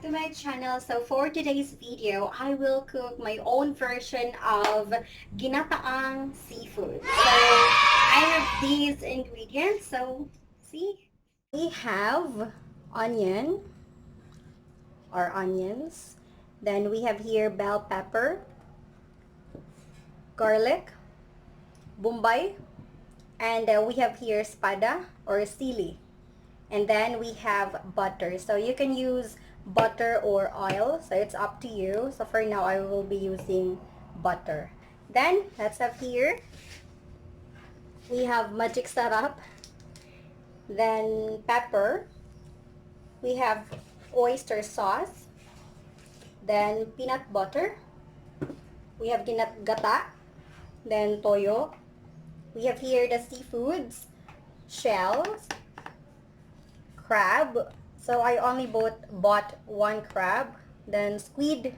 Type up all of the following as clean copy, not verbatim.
to my channel. So for today's video, I will cook my own version of Ginataang seafood. So I have these ingredients. So see, we have onion or onions. Then we have here bell pepper, garlic, bombay, and we have here espada or sili. And then we have butter. So you can use butter or oil. So it's up to you. So for now, I will be using butter. Then, let's have here. We have magic sarap. Then pepper. We have oyster sauce. Then peanut butter. We have gata. Then toyo. We have here the seafoods. Shells. Crab. So I only bought one crab. Then squid,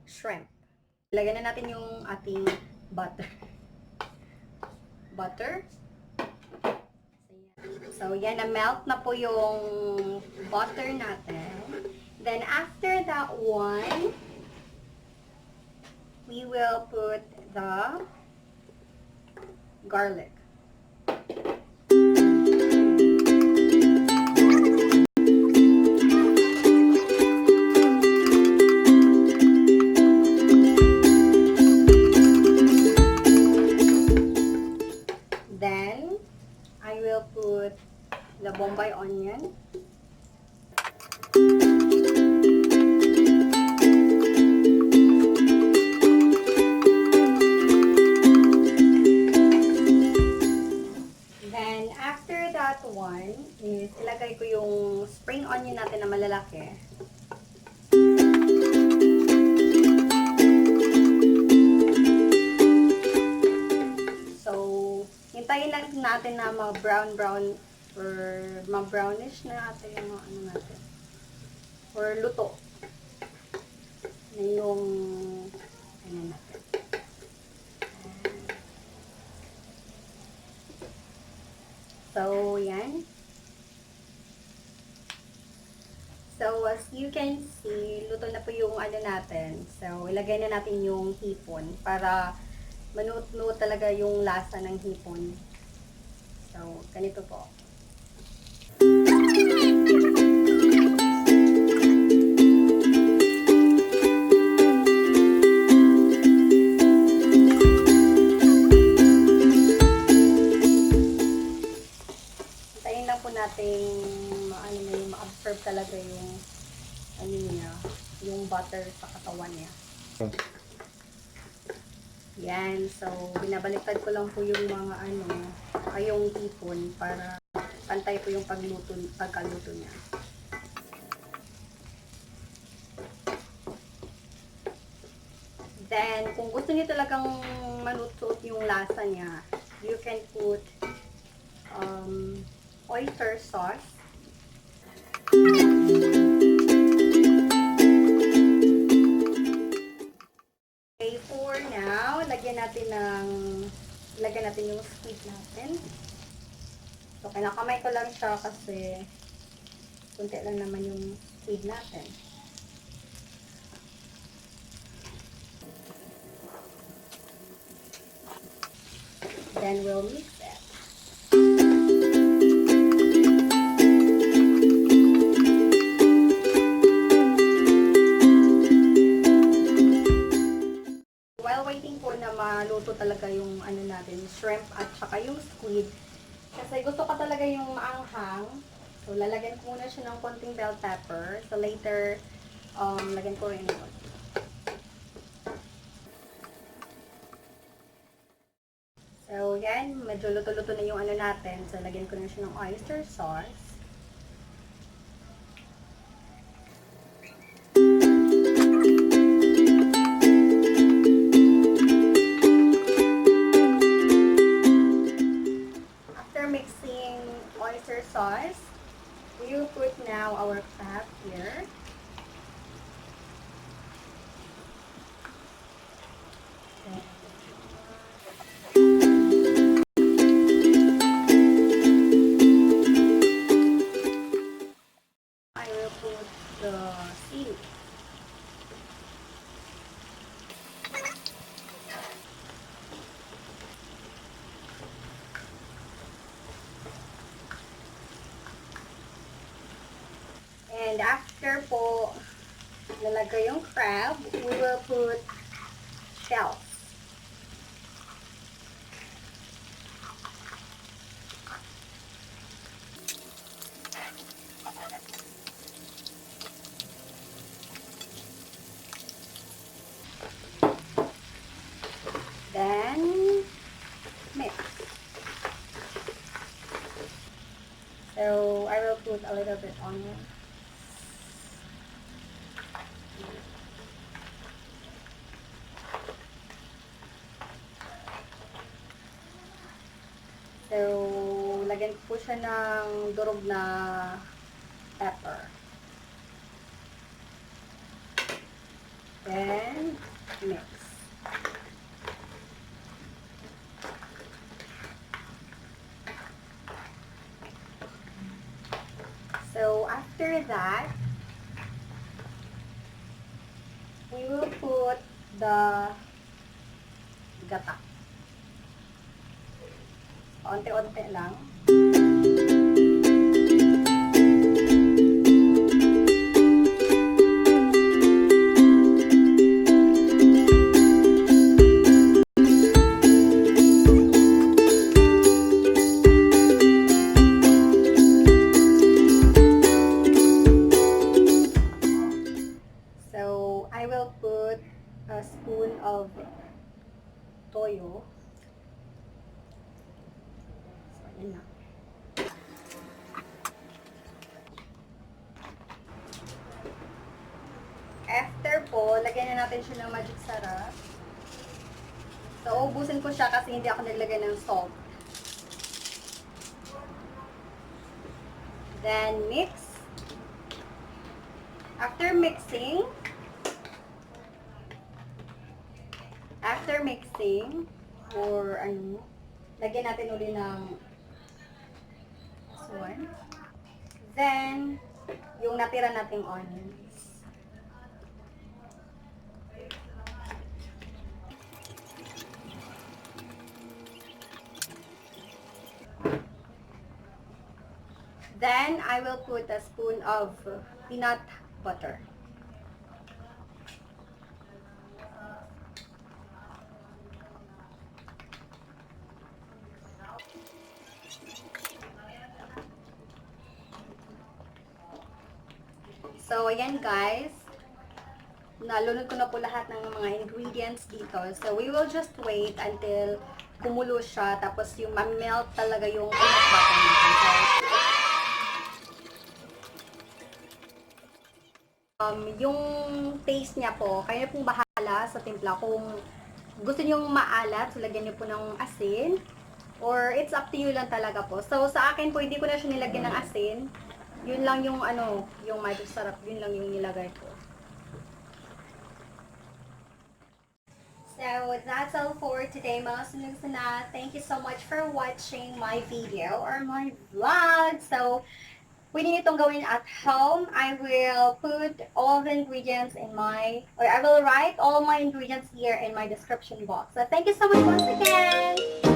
shrimp. Lagyan na natin yung ating butter. Butter. So yan, na-melt na po yung butter natin. Then after that one, we will put the garlic. Then, I will put the bombay onion. Then, after that one, is ilagay ko yung spring onion natin na malalaki. Hintayin lang natin na brown or brownish na natin yung ano natin. Or luto. Na yung ano natin. So, yan. So, as you can see, luto na po yung ano natin. So, ilagay na natin yung hipon para manuot talaga yung lasa ng hipon. So, ganito po. Hintayin lang po natin ma-absorb talaga yung ano niya, yung butter sa katawan niya. Yan. So, binabaliktad ko lang po yung mga yung hipon para pantay po yung pagkaluto niya. Then, kung gusto niyo talagang manutot yung lasa niya, you can put oyster sauce. For now, lagyan natin yung squid natin. So, kinakamay ko lang siya kasi kunti lang naman yung squid natin. Then, we'll mix it. Waiting po na maluto talaga yung ano natin, shrimp at saka yung squid. Kasi gusto ko talaga yung maanghang. So, lalagyan ko muna siya ng konting bell pepper. So, later, lagyan ko rin yun. So, yan. Medyo luto-luto na yung ano natin. So, lagyan ko na siya ng oyster sauce. Sauce. We will put now our crab here. sili. And after po lalagay yung crab, we will put shells. Then mix. So I will put a little bit onion. So, lagyan ko po siya ng durog na pepper. Then, mix. So, after that, we will put the gata. Onti-onti lang. So, I will put a spoon of toyo. So, yun na. After po, lagyan na natin siya ng magic sarap. So, ubusin ko siya kasi hindi ako naglagay ng salt. Then, mix. After mixing, or ano, lagyan natin uli ng one. Then, yung natira nating onions. Then, I will put a spoon of peanut butter. So, ayan guys. Nalunod ko na po lahat ng mga ingredients dito. So, we will just wait until kumulo siya. Tapos, yung ma-melt talaga yung peanut butter natin. So, yung taste niya po, kayo pong bahala sa timpla. Kung gusto niyo maalat, so lagyan niyo po ng asin. Or it's up to you lang talaga po. So, sa akin po, hindi ko na siya nilagyan ng asin. Yun lang yung yung magic sarap. Yun lang yung nilagay ko. So, that's all for today, mga sunod-sunod. Thank you so much for watching my video or my vlog. So, pwede nyo itong gawin at home. I will put all the ingredients I will write all my ingredients here in my description box. So, thank you so much once again.